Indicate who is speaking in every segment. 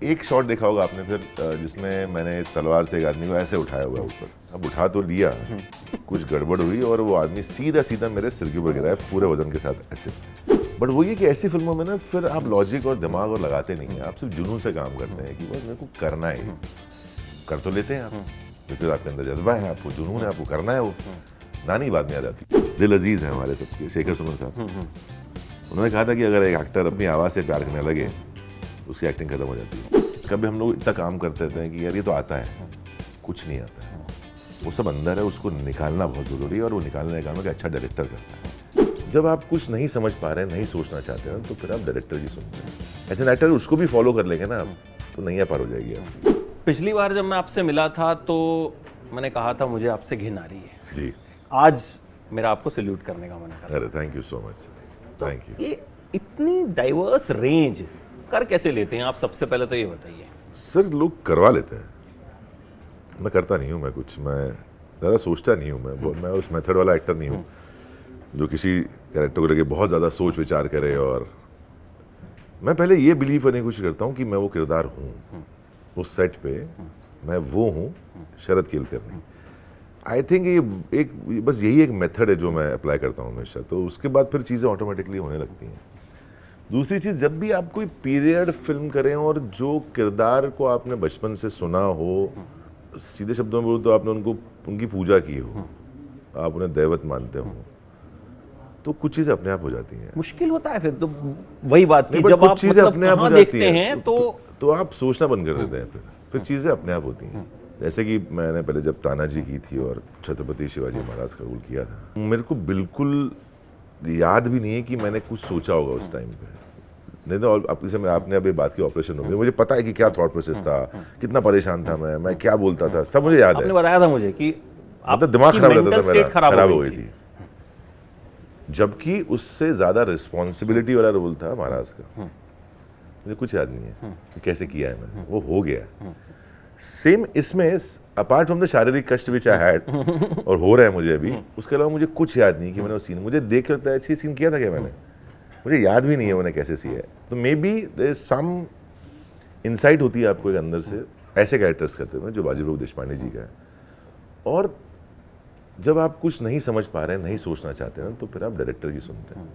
Speaker 1: एक शॉट देखा होगा आपने फिर जिसमें मैंने तलवार से एक आदमी को ऐसे उठाया हुआ है ऊपर। अब उठा तो लिया, कुछ गड़बड़ हुई और वो आदमी सीधा सीधा मेरे सिर के ऊपर गिरा है पूरे वजन के साथ ऐसे। बट वो ये कि ऐसी फिल्मों में ना फिर आप लॉजिक और दिमाग और लगाते नहीं हैं, आप सिर्फ जुनून से काम करते हैं कि बस मेरे को करना है। कर तो लेते हैं आप, क्योंकि आपके अंदर जज्बा है, आपको जुनून है, आपको करना है। वो नानी बात में आ जाती। दिल अजीज है हमारे सबके, शेखर सुमन साहब। उन्होंने कहा था कि अगर एक एक्टर अपनी आवाज़ से प्यार करने लगे उसकी एक्टिंग खत्म हो जाती है। कभी हम लोग इतना काम करते थे कि यार ये तो आता है, कुछ नहीं आता है, वो सब अंदर है, उसको निकालना बहुत ज़रूरी है और वो निकालने का काम एक अच्छा डायरेक्टर करता है। जब आप कुछ नहीं समझ पा रहे हैं, नहीं सोचना चाहते हैं, तो फिर आप डायरेक्टर की सुनते हैं। ऐसे एक्टर उसको भी फॉलो कर लेंगे ना आप, तो नैया पार हो जाएगी आप।
Speaker 2: पिछली बार जब मैं आपसे मिला था तो मैंने कहा था मुझे आपसे घिन आ रही है।
Speaker 1: जी,
Speaker 2: आज मेरा आपको सैल्यूट करने का मन कर रहा है।
Speaker 1: अरे thank you so much, thank you.
Speaker 2: ये इतनी डाइवर्स रेंज कर कैसे लेते हैं आप? सबसे पहले तो ये बताइए।
Speaker 1: सर लोग करवा लेते हैं, मैं करता नहीं हूँ। मैं ज़्यादा सोचता नहीं हूँ। मैं उस मेथड वाला एक्टर नहीं हूँ जो किसी कैरेक्टर को लेके बहुत ज़्यादा सोच विचार करे। और मैं पहले ये बिलीव करने की कोशिश करता हूँ कि मैं वो किरदार हूँ, उस सेट पे मैं वो हूँ, शरद केलकर्नी। आई थिंक ये एक बस यही एक मेथड है जो मैं अप्लाई करता हूँ हमेशा, तो उसके बाद फिर चीज़ें ऑटोमेटिकली होने लगती हैं। दूसरी चीज़, जब भी आप कोई पीरियड फिल्म करें और जो किरदार को आपने बचपन से सुना हो, सीधे शब्दों में बोलो तो आपने उनकी पूजा की हो, आप उन्हें दैवत मानते हो, तो कुछ चीज़ें अपने आप हो जाती हैं।
Speaker 2: मुश्किल होता है फिर तो वही बात की, जब
Speaker 1: कुछ
Speaker 2: आप
Speaker 1: चीज़ें
Speaker 2: मतलब
Speaker 1: अपने आप हो
Speaker 2: कहाँ
Speaker 1: जाती
Speaker 2: देखते हैं
Speaker 1: तो आप सोचना बंद कर देते हैं। फिर चीज़ें अपने आप होती हैं। जैसे कि मैंने पहले जब तानाजी की थी और छत्रपति शिवाजी महाराज का रोल किया था, मेरे को बिल्कुल याद भी नहीं है कि मैंने कुछ सोचा होगा उस टाइम पे। नहीं तो आपने अभी बात की ऑपरेशन हो गई, मुझे पता है कि क्या थॉट प्रोसेस था, कितना परेशान था मैं क्या बोलता था, सब मुझे याद है।
Speaker 2: आपने बताया था मुझे कि
Speaker 1: मतलब दिमाग खराब रहता था मेरा,
Speaker 2: खराब
Speaker 1: खराब हो गई थी। जबकि उससे ज्यादा रिस्पॉन्सिबिलिटी वाला रोल था महाराज का। मुझे कुछ याद नहीं है कि कैसे किया है मैंने, वो हो गया। सेम इसमें, अपार्ट फ्रॉम द शारीरिक कष्ट विच आई हैड और हो रहा है मुझे अभी, उसके अलावा मुझे कुछ याद नहीं कि मैंने वो सीन, मुझे देख लगता है अच्छी सीन किया था क्या मैंने, मुझे याद भी नहीं है मैंने कैसे किया है। तो maybe there is some insight होती है आपको एक अंदर से ऐसे कैरेक्टर्स करते हुए जो बाजी प्रभु देशपांडे जी का है। और जब आप कुछ नहीं समझ पा रहे हैं, नहीं सोचना चाहते हैं, तो फिर आप डायरेक्टर की सुनते हैं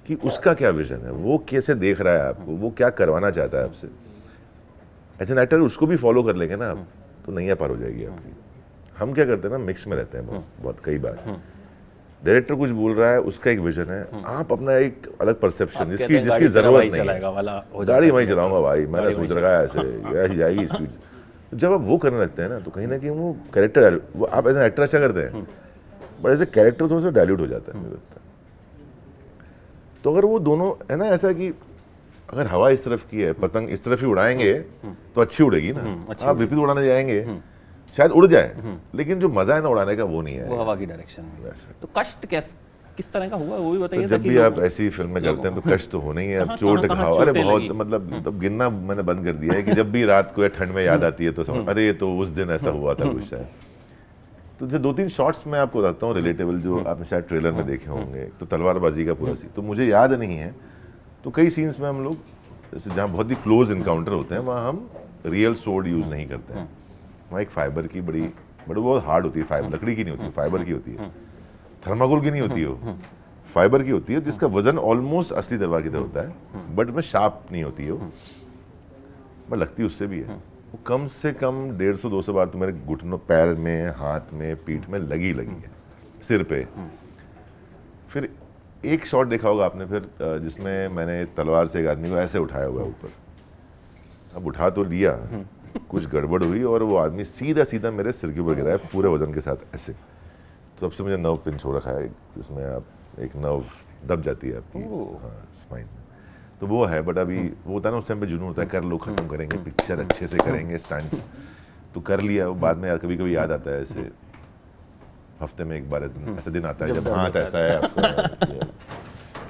Speaker 1: कि उसका क्या विजन है, वो कैसे देख रहा है आपको, वो क्या करवाना चाहता है आपसे। ऐसे एक्टर उसको भी फॉलो कर लेंगे ना आप, तो नैया पार हो जाएगी आपकी। हम क्या करते हैं ना, मिक्स में रहते हैं बहुत कई बार। डायरेक्टर कुछ बोल रहा है, उसका एक विजन है, आप अपना एक अलग परसेप्शन जिसकी जरूरत नहीं है, गाड़ी वहीं चलाऊंगा भाई, मैंने सोच रखा है ऐसे ऐसी जाएगी स्पीड। जब आप वो करने लगते हैं ना, तो कहीं ना कहीं वो कैरेक्टर, वो आप एज एन एक्टर अच्छा करते हैं, बट एज ए कैरेक्टर थोड़ा सा डायल्यूट हो जाता है मुझे लगता है। तो अगर वो दोनों है ना, ऐसा कि अगर हवा इस तरफ की है, पतंग इस तरफ ही उड़ाएंगे तो अच्छी उड़ेगी ना। आप विपरीत उड़ाने जाएंगे शायद उड़ जाए, लेकिन जो मजा है ना उड़ाने का, वो नहीं है,
Speaker 2: वो हवा की डायरेक्शन में। तो कष्ट किस तरह का हुआ वो भी बताइए।
Speaker 1: जब भी आप ऐसी फिल्में करते हैं तो कष्ट तो होना ही है। अब चोट घाव, अरे बहुत, मतलब तब गिनना मैंने बंद कर दिया है कि जब भी रात को या ठंड में याद आती है तो समझ, अरे तो उस दिन ऐसा हुआ था कुछ शायद। तो जो 2-3 शॉट्स मैं आपको बताता हूँ रिलेटेबल, जो आपने शायद ट्रेलर में देखे होंगे। तो तलवारबाजी का पूरा सीन तो मुझे याद नहीं है, तो कई सीन्स में हम लोग जहाँ बहुत ही क्लोज इनकाउंटर होते हैं वहाँ हम रियल सोर्ड यूज नहीं करते हैं। वहाँ एक फाइबर की बड़ी बहुत हार्ड होती है, फाइबर लकड़ी की नहीं होती, फाइबर की होती है, थर्माकोल की नहीं होती है, वो फाइबर की होती है, जिसका वजन ऑलमोस्ट असली तलवार की तरह होता है, बट उसमें शार्प नहीं होती है वो, बट लगती उससे भी है। वो कम से कम 150-200 बार तो मेरे घुटनों, पैर में, हाथ में, पीठ में लगी है, सिर पे। फिर एक शॉट देखा होगा आपने फिर जिसमें मैंने तलवार से एक आदमी को ऐसे उठाया हुआ है ऊपर। अब उठा तो लिया, कुछ गड़बड़ हुई और वो आदमी सीधा सीधा मेरे सिर के ऊपर गिरा है पूरे वजन के साथ ऐसे। तो सबसे मुझे नर्व पिंच हो रखा है, जिसमें आप एक नर्व दब जाती है आपकी, हाँ, स्पाइन में, तो वो है। बट अभी वो होता है ना, उस टाइम पे जुनून होता है, कर लो, खत्म करेंगे पिक्चर, अच्छे से करेंगे स्टंट्स, तो कर लिया। वो बाद में यार कभी कभी याद आता है, ऐसे हफ्ते में एक बार ऐसा दिन आता है जब हाथ ऐसा है आपका,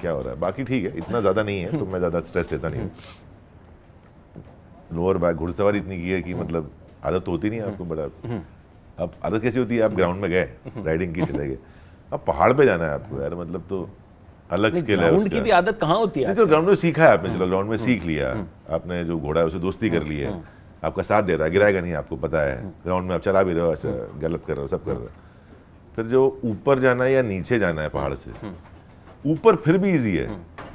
Speaker 1: क्या हो रहा है। बाकी ठीक है, इतना ज़्यादा नहीं है, तो मैं ज़्यादा स्ट्रेस लेता नहीं हूँ। लोअर बैक घुड़सवारी इतनी की है कि मतलब आदत होती नहीं है आपको, बड़ा अब आदत कैसी होती है, आप ग्राउंड में गए, राइडिंग की, चले गए, अब पहाड़ पे जाना है आपको यार, मतलब तो अलग स्किल है
Speaker 2: ग्राउंड की भी
Speaker 1: उसका।
Speaker 2: आदत कहाँ होती है
Speaker 1: नहीं तो ग्राउंड में सीखा है आपने, चलो ग्राउंड में सीख लिया, आपने जो घोड़ा है उसे दोस्ती कर ली है, आपका साथ दे रहा है, गिराएगा नहीं आपको पता है, ग्राउंड में आप चला भी रहे हो, ऐसा गैलप कर रहे हो, सब कर रहे हो। फिर जो ऊपर जाना है या नीचे जाना है पहाड़ से, ऊपर फिर भी इजी है,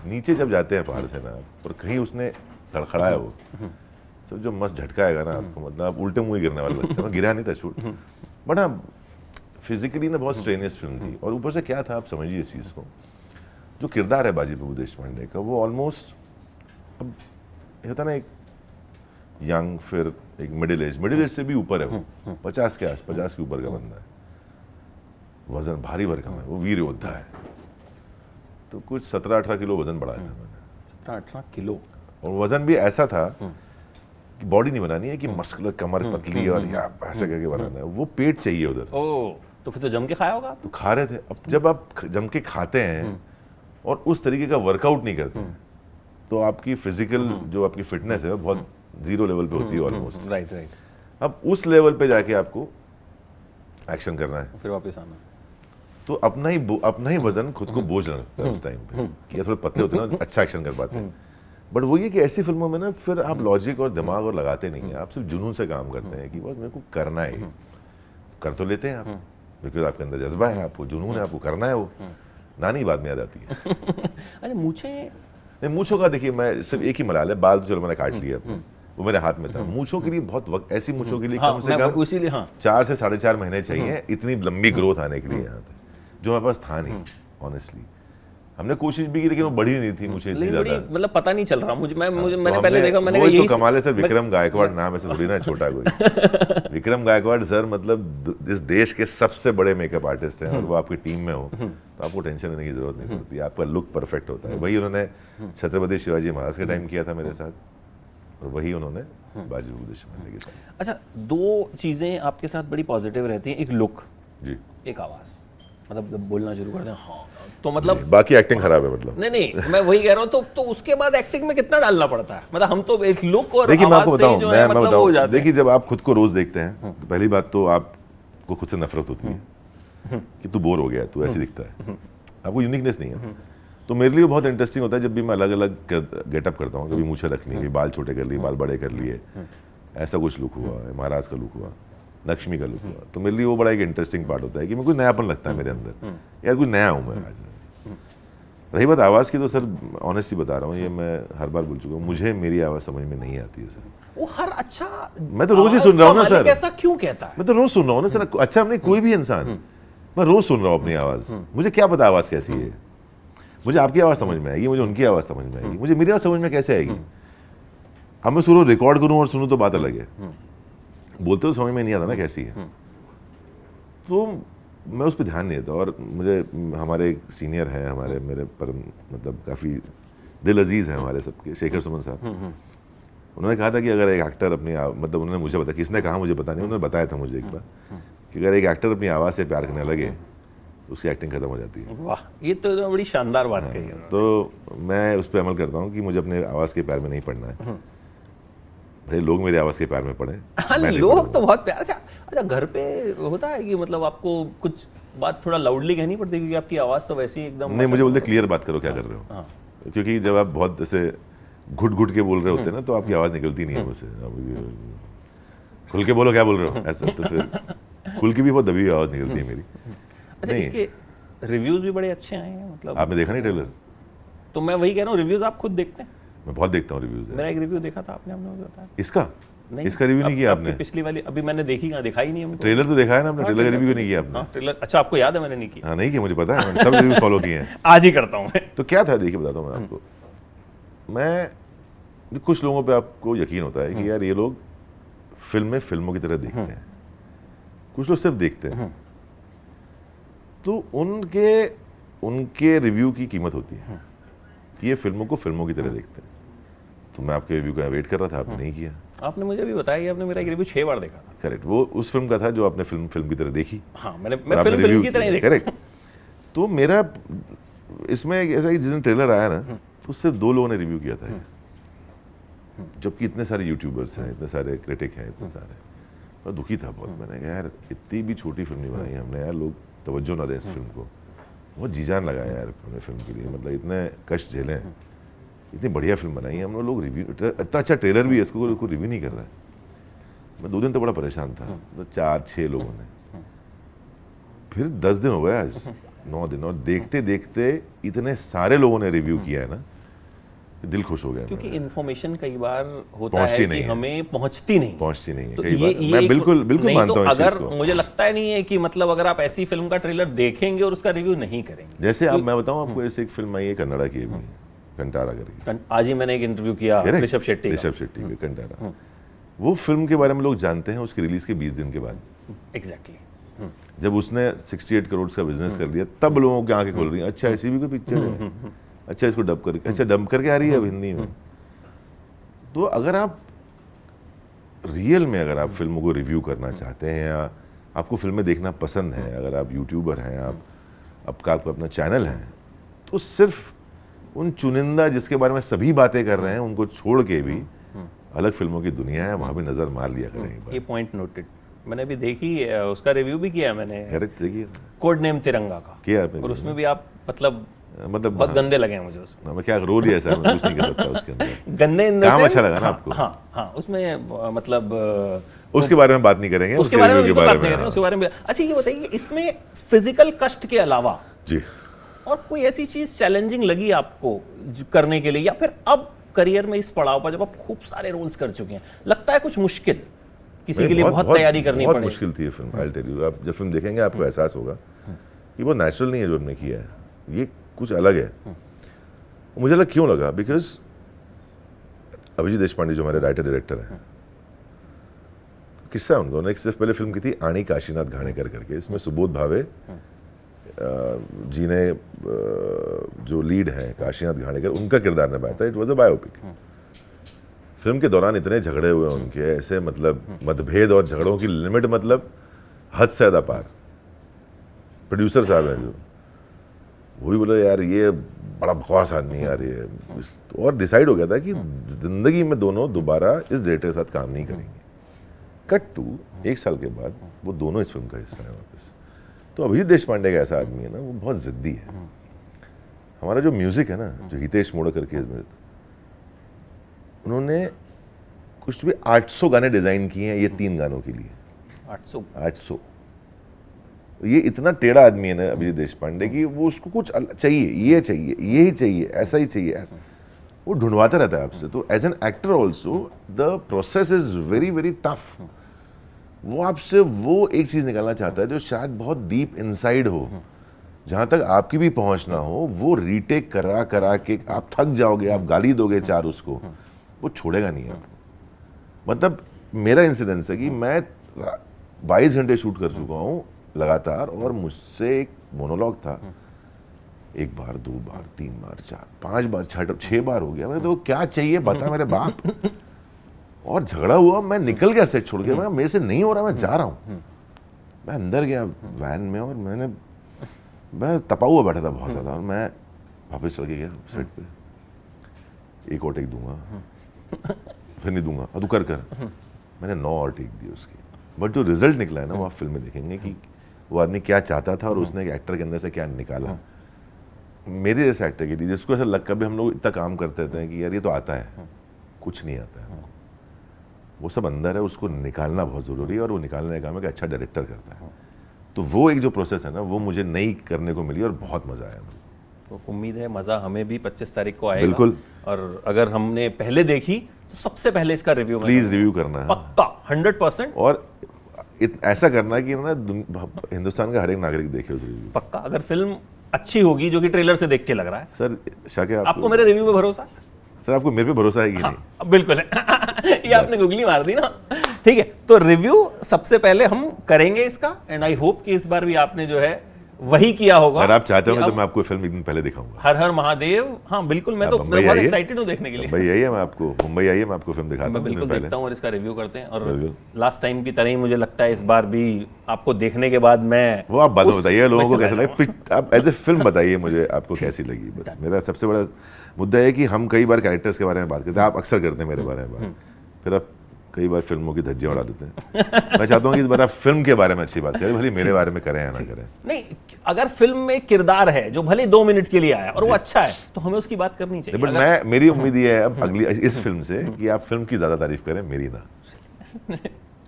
Speaker 1: नीचे जब जाते हैं पहाड़ से ना, और कहीं उसने खड़खड़ाया वो सब जो मस्त झटकाएगा ना आपको, मतलब आप उल्टे मुंह ही गिरने वाले लगते हैं। गिरा नहीं था शूट, बट हाँ फिजिकली ना बहुत स्ट्रेनियस फिल्म थी। और ऊपर से क्या था आप समझिए इस चीज़ को, जो किरदार है बाजी प्रभु देशपांडे का, वो ऑलमोस्ट अब होता ना एक यंग, फिर एक मिडिल एज से भी ऊपर है वो, 50 के आस 50 के ऊपर का बंदा है, वजन भारी भरकम है, वो वीर योद्धा है। तो कुछ 17-18 किलो वजन बढ़ाया था मैंने,
Speaker 2: 18 किलो।
Speaker 1: और वजन भी ऐसा था कि बॉडी नहीं बनानी है कि मस्कुलर कमर पतली और या ऐसे करके बनाना है, वो पेट चाहिए उधर।
Speaker 2: ओ तो फिर तो जम के खाया होगा।
Speaker 1: तो खा रहे थे। अब जब आप जम के खाते हैं और उस तरीके का वर्कआउट नहीं करते हैं, तो आपकी फिजिकल जो आपकी फिटनेस है वो बहुत जीरो लेवल पे होती है ऑलमोस्ट।
Speaker 2: Right right.
Speaker 1: अब उस लेवल पे जाके आपको एक्शन करना है,
Speaker 2: फिर वापस आना।
Speaker 1: तो अपना ही वजन खुद को बोझ लगता है उस टाइम पे, कि ये थोड़े पतले होते हैं ना अच्छा एक्शन कर पाते हैं। बट वो ये कि ऐसी फिल्मों में ना फिर आप लॉजिक और दिमाग और लगाते नहीं है, आप सिर्फ जुनून से काम करते हैं कि बस मेरे को करना है। कर तो लेते हैं आप, बिकॉज आपके अंदर जज्बा है, आपको जुनून है, आपको करना है। वो नानी बाद में याद आती है।
Speaker 2: अरे मूछें
Speaker 1: नहीं, मूंछों का देखिए मैं सिर्फ एक ही मलाल है, बाल तो चलो मैंने काट लिया, वो मेरे हाथ में था। मूंछों के लिए बहुत वक्त, ऐसी मूंछों के लिए कम से कम
Speaker 2: इसीलिए
Speaker 1: 4 से 4.5 महीने चाहिए इतनी लंबी ग्रोथ आने के लिए यहाँ पे, जो हमारे पास था नहीं ऑनेस्टली। हमने कोशिश भी की लेकिन वो बढ़ी नहीं थी मुझे इतनी ज्यादा,
Speaker 2: मतलब पता नहीं चल रहा मुझे।
Speaker 1: तो
Speaker 2: मैंने पहले देखा, मैंने
Speaker 1: वही
Speaker 2: कहा
Speaker 1: तो कमाल है सर, विक्रम गायकवाड़ नाम ऐसे थोड़ी ना छोटा कोई। विक्रम गायकवाड़ सर मतलब इस देश के सबसे बड़े मेकअप आर्टिस्ट हैं, और वो आपकी टीम में हो तो आपको टेंशन लेने की जरूरत नहीं पड़ती, आपका लुक परफेक्ट होता है। वही उन्होंने छत्रपति शिवाजी महाराज के टाइम किया था मेरे साथ, और वही उन्होंने बाजी प्रभु देशपांडे के साथ।
Speaker 2: अच्छा, दो चीजें आपके साथ बड़ी पॉजिटिव रहती हैं, एक लुक,
Speaker 1: जी,
Speaker 2: एक आवाज। मतलब जब बोलना शुरू कर दें हाँ, तो मतलब
Speaker 1: बाकी एक्टिंग खराब है मतलब।
Speaker 2: नहीं मैं वही कह रहा हूँ। तो उसके बाद एक्टिंग में कितना डालना पड़ता है? मतलब हम तो एक लुक और
Speaker 1: देखिए मैं
Speaker 2: आवाज
Speaker 1: आपको
Speaker 2: से ही
Speaker 1: बताऊं,
Speaker 2: जो है मतलब वो हो जाते हैं।
Speaker 1: देखिए जब आप खुद को रोज देखते हैं तो पहली बात तो आपको खुद से नफरत होती है कि तू बोर हो गया, तू ऐसे दिखता है, आपको यूनिकनेस नहीं है। तो मेरे लिए बहुत इंटरेस्टिंग होता है जब भी मैं अलग अलग गेटअप करता हूँ, कभी मूछें रख ली, कभी बाल छोटे कर लिए, बाल बड़े कर लिए, ऐसा कुछ लुक हुआ, महाराज का लुक हुआ, लक्ष्मी का लुक हुआ। तो मेरे लिए वो बड़ा एक इंटरेस्टिंग पार्ट होता है कि मैं कुछ नयापन लगता है मेरे अंदर, यार कुछ नया हूँ मैं आज। रही बात आवाज़ की, तो सर ऑनेस्टली बता रहा हूँ, ये मैं हर बार बोल चुका हूँ, मुझे मेरी आवाज़ समझ में नहीं आती है सर।
Speaker 2: वो हर अच्छा,
Speaker 1: मैं तो रोज ही सुन रहा हूँ ना सर,
Speaker 2: ऐसा क्यों कहता है?
Speaker 1: मैं तो रोज सुन रहा हूँ ना सर। अच्छा नहीं, कोई भी इंसान, मैं रोज सुन रहा हूँ अपनी आवाज़, मुझे क्या पता आवाज़ कैसी है। मुझे आपकी आवाज़ समझ में आएगी, मुझे उनकी आवाज़ समझ में आएगी, मुझे मेरी आवाज़ समझ में कैसे आएगी? अब मैं सुनो रिकॉर्ड करूँ और सुनूँ तो बात अलग है, बोलते तो समझ में नहीं आता ना कैसी है। तो मैं उस पर ध्यान नहीं देता। और मुझे हमारे सीनियर हैं, हमारे मेरे पर मतलब काफ़ी दिल अजीज़ हैं हमारे सबके, शेखर सुमन साहब, उन्होंने कहा था कि अगर एक एक्टर अपनी मतलब उन्होंने मुझे बताया, किसने कहा मुझे पता नहीं, उन्होंने बताया था मुझे एक बार कि अगर एक एक्टर अपनी आवाज़ से प्यार करने लगे तो उसकी एक्टिंग खत्म हो जाती है।
Speaker 2: वाह, ये तो बड़ी शानदार बात कही है।
Speaker 1: तो मैं उस पर अमल करता हूँ कि मुझे अपने आवाज़ के प्यार में नहीं पड़ना है, भाई लोग मेरी आवाज़ के प्यार में पड़े।
Speaker 2: लोग तो बहुत प्यार। अच्छा, घर पे होता है कि मतलब आपको कुछ बात थोड़ा लाउडली कहनी पड़ती है क्योंकि आपकी आवाज़ तो वैसी एकदम
Speaker 1: नहीं, मुझे बोलते क्लियर बात करो क्या कर रहे हो, क्योंकि जब आप बहुत ऐसे घुट घुट के बोल रहे होते हैं ना तो आपकी आवाज़ निकलती नहीं है मुझसे। खुल के बोलो क्या बोल रहे हो ऐसा, तो फिर खुल की भी बहुत दबी आवाज़ निकलती है मेरी।
Speaker 2: अच्छा, इसके रिव्यूज भी बड़े अच्छे आए हैं मतलब।
Speaker 1: आपने देखा नहीं ट्रेलर?
Speaker 2: तो मैं वही कह रहा हूँ, रिव्यूज आप खुद देखते हैं?
Speaker 1: मैं बहुत देखता हूँ रिव्यूज।
Speaker 2: मेरा एक रिव्यू देखा था आपने, हमने बताया
Speaker 1: इसका
Speaker 2: नहीं,
Speaker 1: इसका रिव्यू नहीं किया आपने?
Speaker 2: पिछली वाली अभी मैंने देखी, दिखाई नहीं हमको।
Speaker 1: ट्रेलर तो देखा है ना आपने, ट्रेलर का रिव्यू नहीं किया आपने?
Speaker 2: ट्रेलर अच्छा आपको याद है मैंने नहीं किया?
Speaker 1: हाँ नहीं किया, मुझे पता है, मैंने सब रिव्यू फॉलो किए हैं।
Speaker 2: आज ही करता हूँ मैं।
Speaker 1: तो क्या था देखिए बताता हूँ मैं आपको। मैं कुछ लोगों पे आपको यकीन होता है कि यार ये लोग फिल्में फिल्मों की तरह देखते हैं, कुछ लोग सिर्फ देखते हैं, तो उनके रिव्यू की कीमत होती है कि ये फिल्मों को फिल्मों की तरह देखते हैं। तो मैं आपके रिव्यू का वेट कर रहा था, आपने नहीं किया।
Speaker 2: आपने मुझे भी बताया कि आपने मेरा एक रिव्यू 6 बार देखा था।
Speaker 1: करेक्ट, वो उस फिल्म का था जो आपने फिल्म की तरह देखी।
Speaker 2: हाँ, मैं फिल्म की तरह ही देखा।
Speaker 1: करेक्ट। तो मेरा इसमें ऐसा कि जिस दिन ट्रेलर आया ना तो सिर्फ 2 लोगों ने रिव्यू किया था, जबकि इतने सारे यूट्यूबर्स हैं, इतने सारे क्रिटिक हैं, इतने सारे। और दुखी था बहुत। मैंने कहा यार इतनी भी छोटी फिल्म नहीं बनाई हमने, यार लोग तवज्जो ना दें इस फिल्म को। बहुत जी जान लगाया यार हमने फिल्म के लिए, मतलब इतने कष्ट झेले हैं, इतनी बढ़िया फिल्म बनाई है। हम लोग रिव्यू, इतना अच्छा ट्रेलर भी है, इसको कोई रिव्यू नहीं कर रहा है। मैं 2 दिन तो बड़ा परेशान था, तो 4-6 लोगों ने, फिर 10 दिन हो गए, आज 9 दिन, और देखते देखते इतने सारे लोगों ने रिव्यू किया है ना, दिल खुश हो गया।
Speaker 2: क्योंकि इन्फॉर्मेशन कई बार होता
Speaker 1: पहुंचती
Speaker 2: है
Speaker 1: नहीं
Speaker 2: कि
Speaker 1: है,
Speaker 2: हमें पहुंचती नहीं
Speaker 1: है
Speaker 2: तो
Speaker 1: कई बार। मैं बिल्कुल
Speaker 2: नहीं
Speaker 1: मानता
Speaker 2: तो
Speaker 1: हूँ इस चीज़
Speaker 2: अगर
Speaker 1: को।
Speaker 2: मुझे लगता है नहीं है कि मतलब अगर आप ऐसी फिल्म का ट्रेलर देखेंगे और उसका रिव्यू नहीं करेंगे,
Speaker 1: जैसे आप, मैं बताऊं आपको, ऐसे एक फिल्म आई है कन्नड़ा की भी, कंटारा करके,
Speaker 2: आज ही मैंने एक इंटरव्यू किया ऋषभ शेट्टी
Speaker 1: की कंटारा। वो फिल्म के बारे में लोग जानते हैं उसकी रिलीज के 20 दिन के बाद।
Speaker 2: एग्जैक्टली।
Speaker 1: जब उसने 68 करोड़ का बिजनेस कर लिया, तब लोगों की आंखें खोल रही हैं, अच्छा ऐसी भी कोई पिक्चर है, अच्छा इसको डब करके, अच्छा डब करके आ रही है अब हिंदी में। तो अगर आप रियल में, अगर आप फिल्मों को रिव्यू करना चाहते हैं, या आपको फिल्में देखना पसंद है, अगर आप यूट्यूबर हैं, आपका अपना चैनल है, तो सिर्फ उन चुनिंदा जिसके बारे में सभी बातें कर रहे हैं उनको छोड़ के भी अलग फिल्मों की दुनिया है, वहां भी नजर मार लिया करें।
Speaker 2: ये पॉइंट नोटेड, मैंने भी देखी, उसका रिव्यू भी किया मैंने,
Speaker 1: देखिए
Speaker 2: कोड नेम तिरंगा का
Speaker 1: किया,
Speaker 2: और उसमें भी आप मतलब बहुत
Speaker 1: हाँ,
Speaker 2: गंदे लगे हैं मुझे उसमें।
Speaker 1: मैं क्या रोल ही ऐसा है, मैं कुछ नहीं कर सकता उसके अंदर।
Speaker 2: गंदे
Speaker 1: काम अच्छा लगा ना आपको?
Speaker 2: हाँ, उसमें मतलब
Speaker 1: उसके बारे में बात नहीं करेंगे,
Speaker 2: उसके बारे में बात नहीं करेंगे, उसके बारे में। अच्छा ये बताइए, इसमें फिजिकल कष्ट के अलावा
Speaker 1: जी
Speaker 2: और कोई ऐसी चीज चैलेंजिंग लगी आपको करने के लिए, या फिर अब करियर में इस पड़ाव पर जब आप खूब सारे रोल्स कर चुके हैं, लगता है कुछ मुश्किल किसी के लिए बहुत तैयारी करनी पड़े?
Speaker 1: बहुत मुश्किल थी ये फिल्म, आई टेल यू। आप जब फिल्म देखेंगे आपको एहसास होगा कि वो नेचुरल नहीं है जो हमने किया है, ये कुछ अलग है। मुझे लगा, क्यों लगा, बिकॉज अभिजीत देशपांडे जो हमारे राइटर डायरेक्टर हैं, किस्सा है उनका, उन्होंने सिर्फ पहले फिल्म की थी आनी काशीनाथ घाणेकर करके, इसमें सुबोध भावे जी ने जो लीड है काशीनाथ घाणेकर, उनका किरदार निभाया था। It was a biopic. Film के दौरान इतने झगड़े हुए उनके, ऐसे मतलब मतभेद और झगड़ों की लिमिट मतलब हद से ज़्यादा पार। प्रोड्यूसर साहब हैं जो, वो भी बोले यार ये बड़ा बकवास आदमी है यार ये, और डिसाइड हो गया था कि जिंदगी में दोनों दोबारा इस डायरेक्टर के साथ काम नहीं करेंगे। कट टू 1 साल के बाद वो दोनों इस फिल्म का हिस्सा है वापस। तो अभिजीत देशपांडे का ऐसा आदमी है ना, वो बहुत जिद्दी है। हमारा जो म्यूजिक है ना, जो हितेश मोड़कर के, उन्होंने कुछ भी 800 गाने डिजाइन किए हैं ये 3 गानों के लिए। 800। ये इतना टेढ़ा आदमी है ना अभिजीत देशपांडे की, वो उसको कुछ चाहिए, ये चाहिए, यही चाहिए, ऐसा ही चाहिए, ऐसा वो ढूंढवाता रहता है आपसे। तो as an actor also the process is very very tough. वो आपसे वो एक चीज निकालना चाहता है जो शायद बहुत डीप इनसाइड हो, जहां तक आपकी भी पहुंच ना हो, वो रीटेक करा करा के आप थक जाओगे, आप गाली दोगे 4 उसको, वो छोड़ेगा नहीं आपको। मतलब मेरा इंसिडेंस है कि मैं 22 घंटे शूट कर चुका हूँ लगातार, और मुझसे एक मोनोलॉग था, 1 बार 2 बार 3 बार 4 5 बार 6 बार हो गया। मैंने तो क्या चाहिए बता मेरे बाप, और झगड़ा हुआ, मैं निकल गया सेट छोड़ के, मैं मेरे से नहीं हो रहा, मैं जा रहा हूँ। मैं अंदर गया वैन में, और मैं तपा हुआ बैठा था बहुत ज़्यादा, और मैं वापस चल के गया सेट पे, एक और टेक दूंगा, फिर नहीं दूंगा, तू कर मैंने 9 और टेक दिए उसके। बट जो रिजल्ट निकला है ना, वो आप फिल्म में देखेंगे कि वो आदमी क्या चाहता था और उसने एक एक्टर के अंदर से क्या निकाला। मेरे जैसे एक्टर के लिए जिसको ऐसा लग, कभी हम लोग इतना काम करते थे कि यार ये तो आता है, कुछ नहीं आता है, वो सब अंदर है, उसको निकालना बहुत ज़रूरी है, और वो निकालने का काम है कि अच्छा डायरेक्टर करता है। तो वो एक जो प्रोसेस है ना, वो मुझे नई करने को मिली और बहुत मज़ा आया।
Speaker 2: तो उम्मीद है मज़ा हमें भी 25 तारीख को आएगा।
Speaker 1: बिल्कुल।
Speaker 2: और अगर हमने पहले देखी तो सबसे पहले इसका रिव्यू
Speaker 1: प्लीज़ रिव्यू करना है,
Speaker 2: पक्का 100%।
Speaker 1: और ऐसा करना कि ना हिंदुस्तान का हर एक नागरिक देखे उस रिव्यू।
Speaker 2: पक्का, अगर फिल्म अच्छी होगी, जो कि ट्रेलर से देख के लग रहा है।
Speaker 1: सर शाके,
Speaker 2: आपको मेरे रिव्यू पे भरोसा?
Speaker 1: सर आपको मेरे पे भरोसा है कि नहीं?
Speaker 2: बिल्कुल है। ये आपने गुगली मार दी ना। ठीक है, तो रिव्यू सबसे पहले हम करेंगे इसका, एंड आई होप कि इस बार भी आपने जो है वही किया होगा।
Speaker 1: अगर आप चाहते हो तो मैं आपको फिल्म एक दिन पहले दिखाऊंगा।
Speaker 2: हर हर महादेव। हाँ बिल्कुल, मैं तो बहुत एक्साइटेड हूँ देखने के लिए।
Speaker 1: मुंबई आइए, मैं आपको फिल्म दिखाता हूँ।
Speaker 2: मैं बिल्कुल देखता हूँ और इसका रिव्यू करते हैं। और लास्ट टाइम की तरह ही मुझे लगता है इस बार भी आपको देखने के बाद मैं,
Speaker 1: वो आप बात बताइए लोगों को कैसा लगा, आप एज ए फिल्म बताइए मुझे आपको कैसी लगी। बस मेरा सबसे बड़ा मुद्दा है कि हम कई बार कैरेक्टर्स के बारे में बात करते हैं, आप अक्सर करते हैं मेरे बारे में बात, फिर आप कई बार फिल्मों की धज्जियां उड़ा देते हैं। मैं चाहता हूँ कि इस बार आप फिल्म के बारे में अच्छी बात करें, भले मेरे बारे में करें या ना करें।
Speaker 2: नहीं, अगर फिल्म में किरदार है जो भले 2 मिनट के लिए आया और वो अच्छा है तो हमें उसकी बात करनी चाहिए।
Speaker 1: बट मेरी उम्मीद ये है अब अगली इस फिल्म से कि आप फिल्म की ज्यादा तारीफ करें, मेरी ना।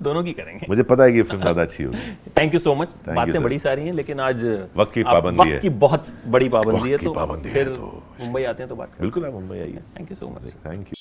Speaker 2: दोनों की करेंगे।
Speaker 1: मुझे पता है कि ये फिल्म ज्यादा अच्छी होगी।
Speaker 2: Thank you so much.
Speaker 1: you,
Speaker 2: बातें
Speaker 1: sir.
Speaker 2: बड़ी सारी हैं लेकिन आज
Speaker 1: वक्त की पाबंदी है।
Speaker 2: वक्त की बहुत बड़ी पाबंदी है,
Speaker 1: वक्त की
Speaker 2: तो
Speaker 1: पाबंदी है,
Speaker 2: फिर
Speaker 1: तो
Speaker 2: मुंबई आते हैं तो बात करें।
Speaker 1: बिल्कुल आप मुंबई आइए।
Speaker 2: Thank you so much.
Speaker 1: Thank you.